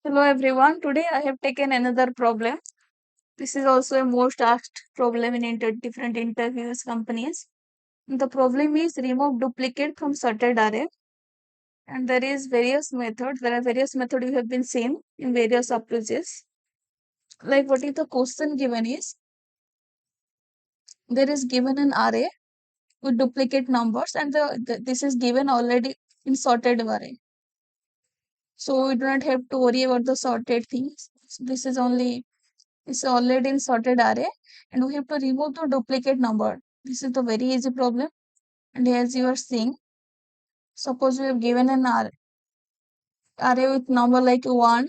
Hello everyone. Today I have taken another problem. This is also a most asked problem in different interviews companies. The problem is remove duplicate from sorted array, and there is various methods. There are various methods you have been seen in various approaches. Like what is the question given is there is given an array with duplicate numbers, and this is given already in sorted array. So we do not have to worry about the sorted things. This is only It's already in sorted array, and we have to remove the duplicate number. This is the very easy problem. And as you are seeing, suppose we have given an array with number like 1,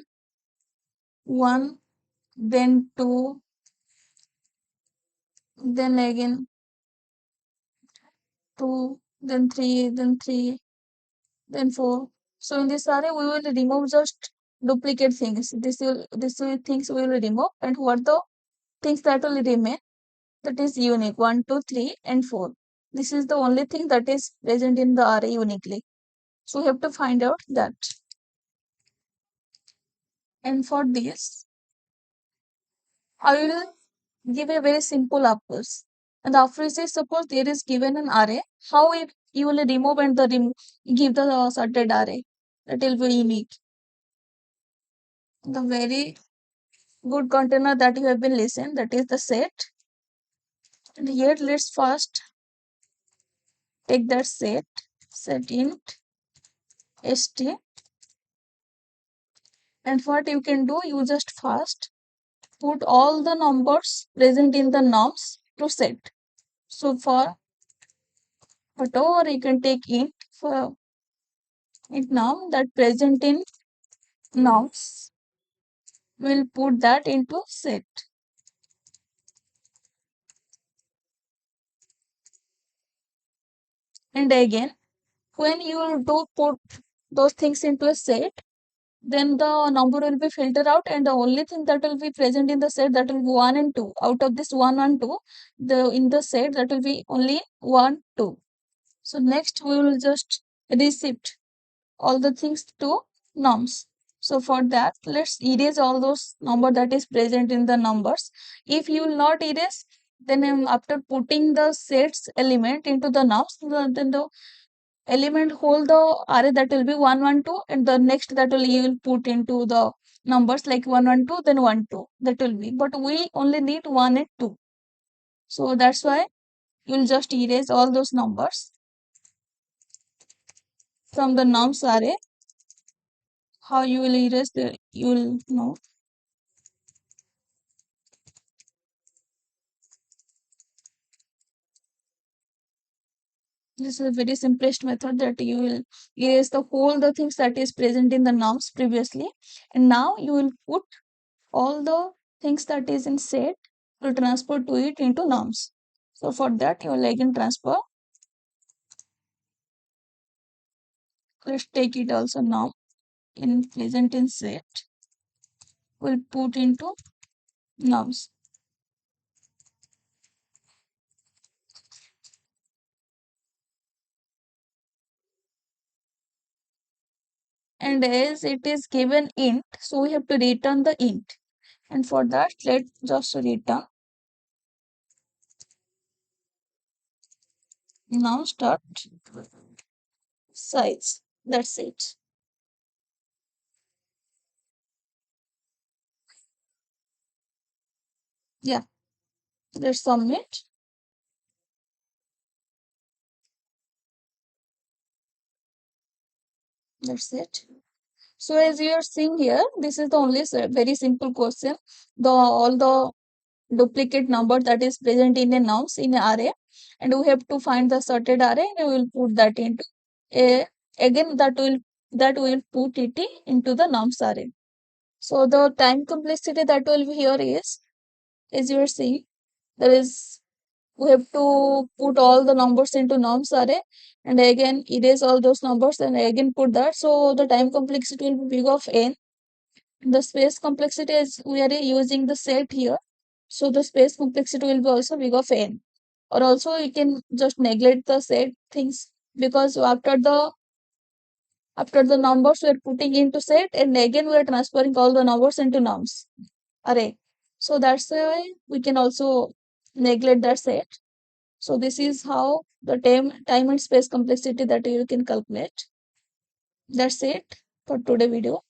then 2, then again 2, then 3, then 3, then 4. So in this array, we will remove just duplicate things. This will things we will remove, and what the things that will remain, that is unique 1, 2, 3, and 4. This is the only thing that is present in the array uniquely. So we have to find out that. And for this, I will give a very simple approach. And after this, suppose there is given an array, how you will remove and give the sorted array. That will be unique. The very good container that you have been listened, that is the set. And here let's first take that set int st. And what you can do, you just first put all the numbers present in the nums to set. So for photo, or you can take int for int num that present in nums. We'll put that into set. And again, when you do put those things into a set, then the number will be filtered out, and the only thing that will be present in the set, that will be 1 and 2. Out of this 1 and 2, in the set, that will be only 1, 2. So next we will just receipt all the things to nums. So for that, let's erase all those number that is present in the numbers. If you will not erase, then after putting the sets element into the nums, then the element hold the array, that will be 1, 1, 2, and the next that will you will put into the numbers like 1, 1, 2, then 1, 2. That will be. But we only need 1 and 2. So that's why you'll just erase all those numbers from the nums array. How you will erase the, you will know. This is a very simplest method, that you will erase the whole the things that is present in the nums previously, and now you will put all the things that is in set to transfer to it into nums. So for that, you will again transfer. Let's take it also now in present in set. We'll put into nums. And as it is given int, so we have to return the int. And for that, let's just return now start size. That's it. Yeah, let's submit. That's it. So as you are seeing here, this is the only very simple question. The all the duplicate number that is present in a nums in an array, and we have to find the sorted array, and we will put that into a, again that will put it into the nums array. So the time complexity that will be here is, as you are seeing, there is, we have to put all the numbers into nums array, and again erase all those numbers and again put that. So the time complexity will be big of n. The space complexity is, we are using the set here, so the space complexity will be also big of n. Or also you can just neglect the set things, because after the After the numbers we are putting into set, and again we are transferring all the numbers into nums array. So that's why we can also neglect that set. So this is how the time and space complexity that you can calculate. That's it for today video.